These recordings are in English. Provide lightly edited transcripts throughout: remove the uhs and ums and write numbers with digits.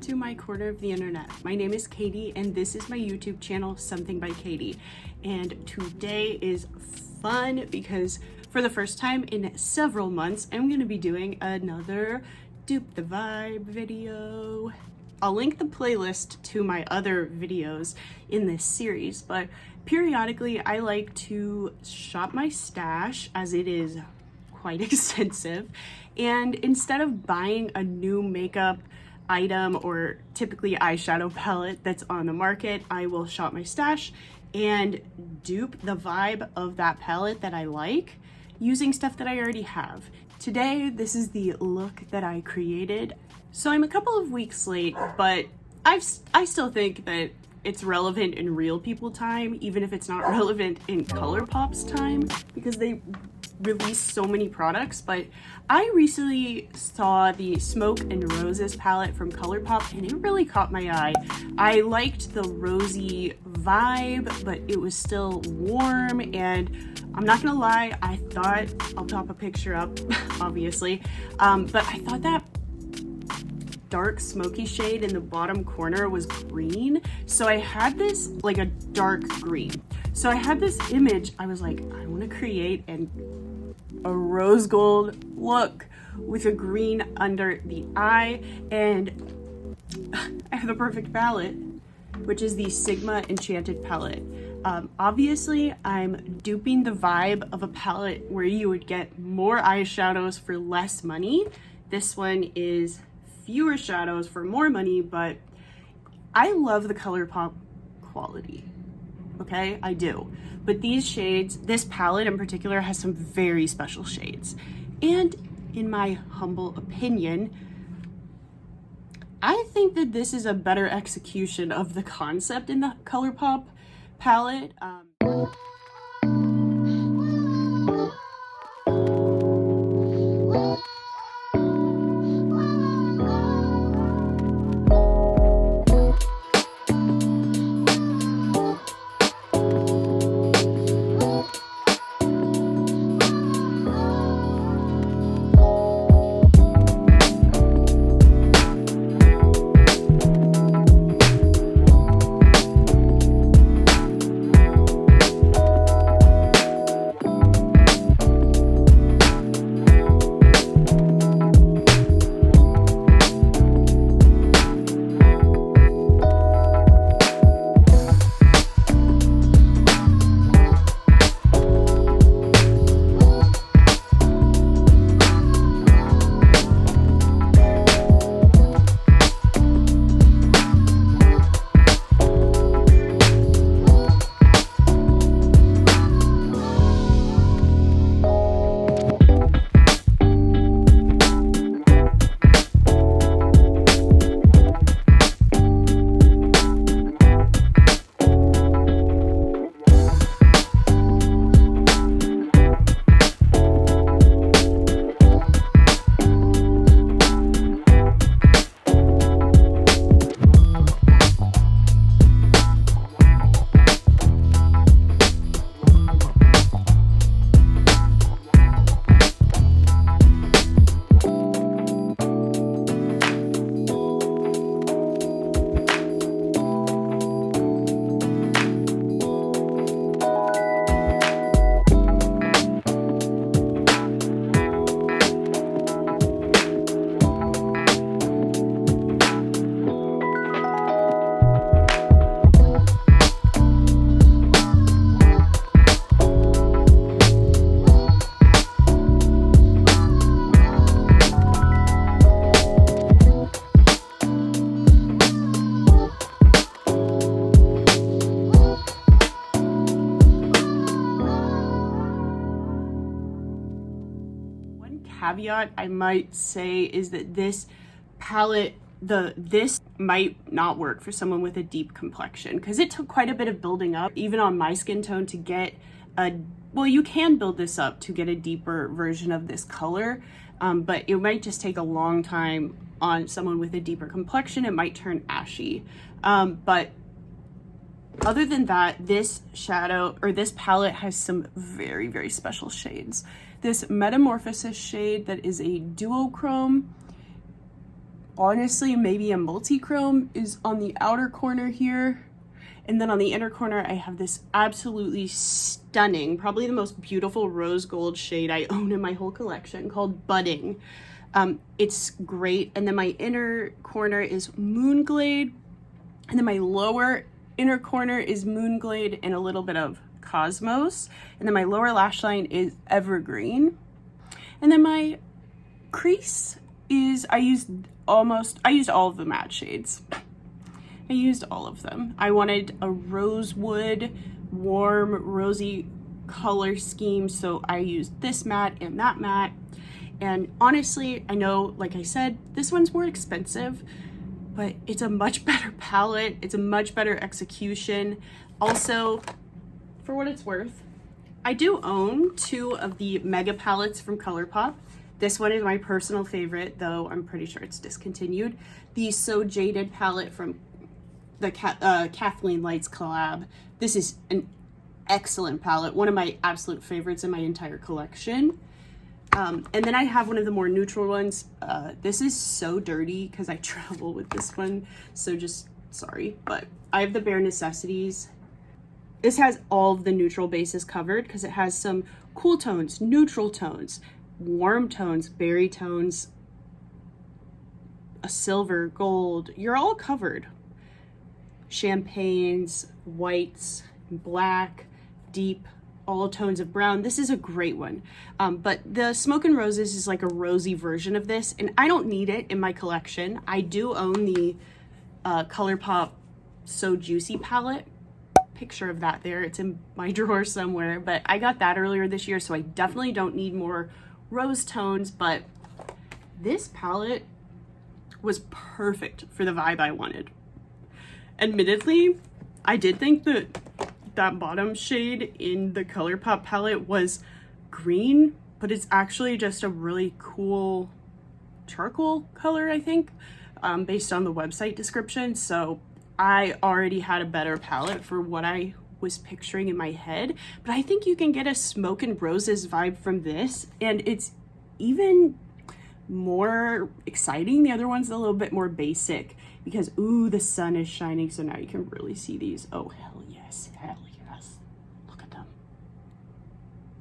to my corner of the internet. My name is Katie and this is my YouTube channel, Something by Katie. And today is fun because for the first time in several months, I'm going to be doing another Dupe the Vibe video. I'll link the playlist to my other videos in this series, but periodically I like to shop my stash as it is quite extensive. And instead of buying a new makeup item or typically eyeshadow palette that's on the market, I will shop my stash and dupe the vibe of that palette that I like using stuff that I already have. Today, this is the look that I created. So I'm a couple of weeks late, but I still think that it's relevant in real people time, even if it's not relevant in Colourpop's time, because they release so many products. But I recently saw the Smoke and Roses palette from Colourpop and it really caught my eye. I liked the rosy vibe, but it was still warm, and I'm not gonna lie, I thought, I'll pop a picture up obviously, but I thought that dark smoky shade in the bottom corner was green, so I had this like a dark green. So I had this image, I was like, I want to create a rose gold look with a green under the eye, and I have the perfect palette, which is the Sigma Enchanted palette. Obviously, I'm duping the vibe of a palette where you would get more eyeshadows for less money. This one is fewer shadows for more money, but I love the Colourpop quality. Okay, I do. But these shades, this palette in particular, has some very special shades. And in my humble opinion, I think that this is a better execution of the concept in the Colourpop palette. Caveat I might say is that this palette, this might not work for someone with a deep complexion, because it took quite a bit of building up, even on my skin tone, to get well, you can build this up to get a deeper version of this color, but it might just take a long time on someone with a deeper complexion. It might turn ashy, but other than that, this shadow, or this palette, has some very, very special shades. This Metamorphosis shade that is a duochrome honestly, maybe a multi-chrome is on the outer corner here. And then on the inner corner, I have this absolutely stunning, probably the most beautiful rose gold shade I own in my whole collection called Budding. It's great. And then my inner corner is Moonglade. And then my lower inner corner is Moonglade and a little bit of Cosmos. And then my lower lash line is Evergreen. And then my crease is, I used all of the matte shades. I used all of them. I wanted a rosewood, warm, rosy color scheme, so I used this matte and that matte. And honestly, I know, like I said, this one's more expensive, but it's a much better palette. It's a much better execution. Also, for what it's worth, I do own 2 of the mega palettes from Colourpop. This one is my personal favorite, though I'm pretty sure it's discontinued. The So Jaded palette from the Kathleen Lights collab. This is an excellent palette, one of my absolute favorites in my entire collection. And then I have one of the more neutral ones. This is so dirty because I travel with this one, so just sorry, but I have the Bare Necessities. This has all of the neutral bases covered because it has some cool tones, neutral tones, warm tones, berry tones, a silver, gold. You're all covered. Champagnes, whites, black, deep, all tones of brown. This is a great one. But the Smoke and Roses is like a rosy version of this, and I don't need it in my collection. I do own the Colourpop So Juicy palette. Picture of that there. It's in my drawer somewhere, but I got that earlier this year, so I definitely don't need more rose tones, but this palette was perfect for the vibe I wanted. Admittedly, I did think that that bottom shade in the Colourpop palette was green, but it's actually just a really cool charcoal color, I think, based on the website description. So I already had a better palette for what I was picturing in my head, but I think you can get a Smoke and Roses vibe from this, and it's even more exciting. The other one's a little bit more basic because, ooh, the sun is shining, so now you can really see these. Oh, hell yes, hell yes. Look at them.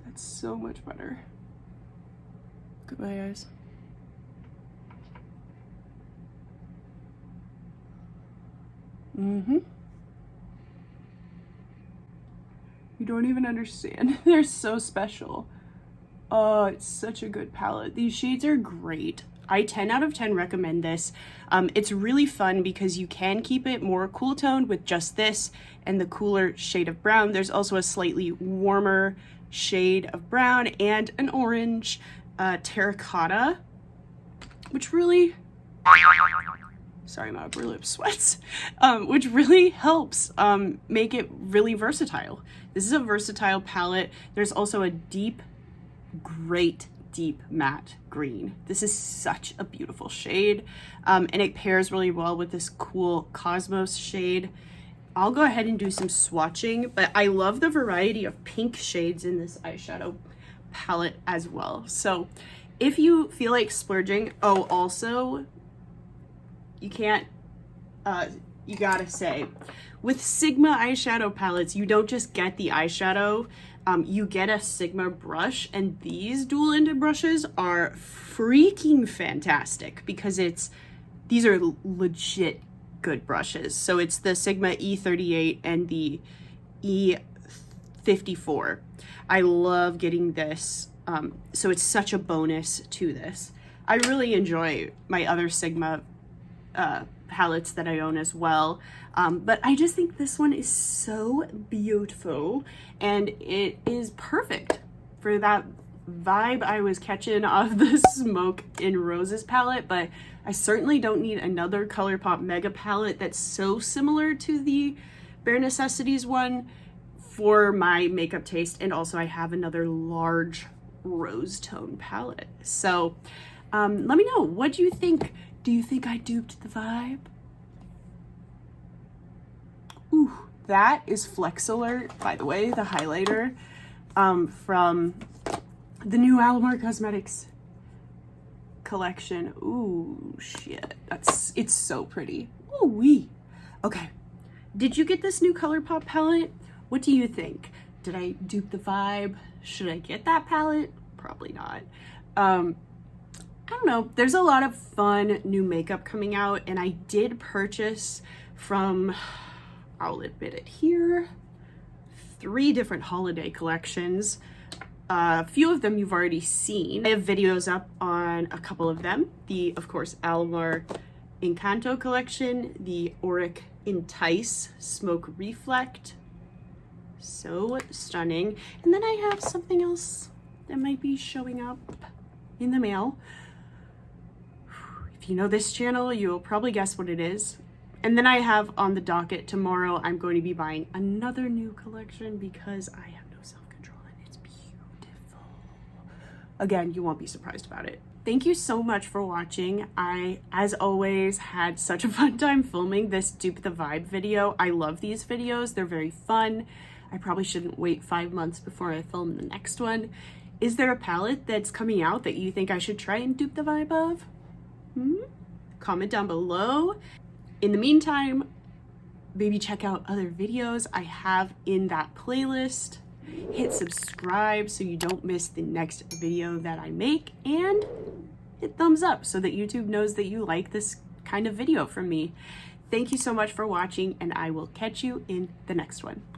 That's so much better. Goodbye, guys. You don't even understand. They're so special. Oh, it's such a good palette. These shades are great. I 10 out of 10 recommend this. It's really fun because you can keep it more cool toned with just this and the cooler shade of brown. There's also a slightly warmer shade of brown and an orange terracotta, which really, sorry, my upper lip sweats, which really helps make it really versatile. This is a versatile palette. There's also a deep, great deep matte green. This is such a beautiful shade, and it pairs really well with this cool Cosmos shade. I'll go ahead and do some swatching, but I love the variety of pink shades in this eyeshadow palette as well. So if you feel like splurging, oh, also, you can't, you gotta say, with Sigma eyeshadow palettes, you don't just get the eyeshadow, you get a Sigma brush, and these dual-ended brushes are freaking fantastic because these are legit good brushes. So it's the Sigma E38 and the E54. I love getting this, so it's such a bonus to this. I really enjoy my other Sigma palettes that I own as well, but I just think this one is so beautiful, and it is perfect for that vibe I was catching off the Smoke and Roses palette. But I certainly don't need another Colourpop mega palette that's so similar to the Bare Necessities one for my makeup taste. And also I have another large rose tone palette. So let me know, what do you think? Do you think I duped the vibe? Ooh, that is Flex Alert, by the way, the highlighter from the new Alamar Cosmetics collection. Ooh, shit. It's so pretty. Ooh wee. Okay. Did you get this new Colourpop palette? What do you think? Did I dupe the vibe? Should I get that palette? Probably not. I don't know. There's a lot of fun new makeup coming out, and I did purchase from, I'll admit it here, 3 different holiday collections. A few of them you've already seen. I have videos up on a couple of them. The, of course, Alamar Enchanted collection, the Auric Entice Smoke Reflect. So stunning. And then I have something else that might be showing up in the mail. If you know this channel, you'll probably guess what it is. And then I have on the docket tomorrow, I'm going to be buying another new collection because I have no self-control and it's beautiful. Again, you won't be surprised about it. Thank you so much for watching. I, as always, had such a fun time filming this Dupe the Vibe video. I love these videos. They're very fun. I probably shouldn't wait 5 months before I film the next one. Is there a palette that's coming out that you think I should try and dupe the vibe of? Comment down below. In the meantime, maybe check out other videos I have in that playlist. Hit subscribe so you don't miss the next video that I make, and hit thumbs up so that YouTube knows that you like this kind of video from me. Thank you so much for watching, and I will catch you in the next one.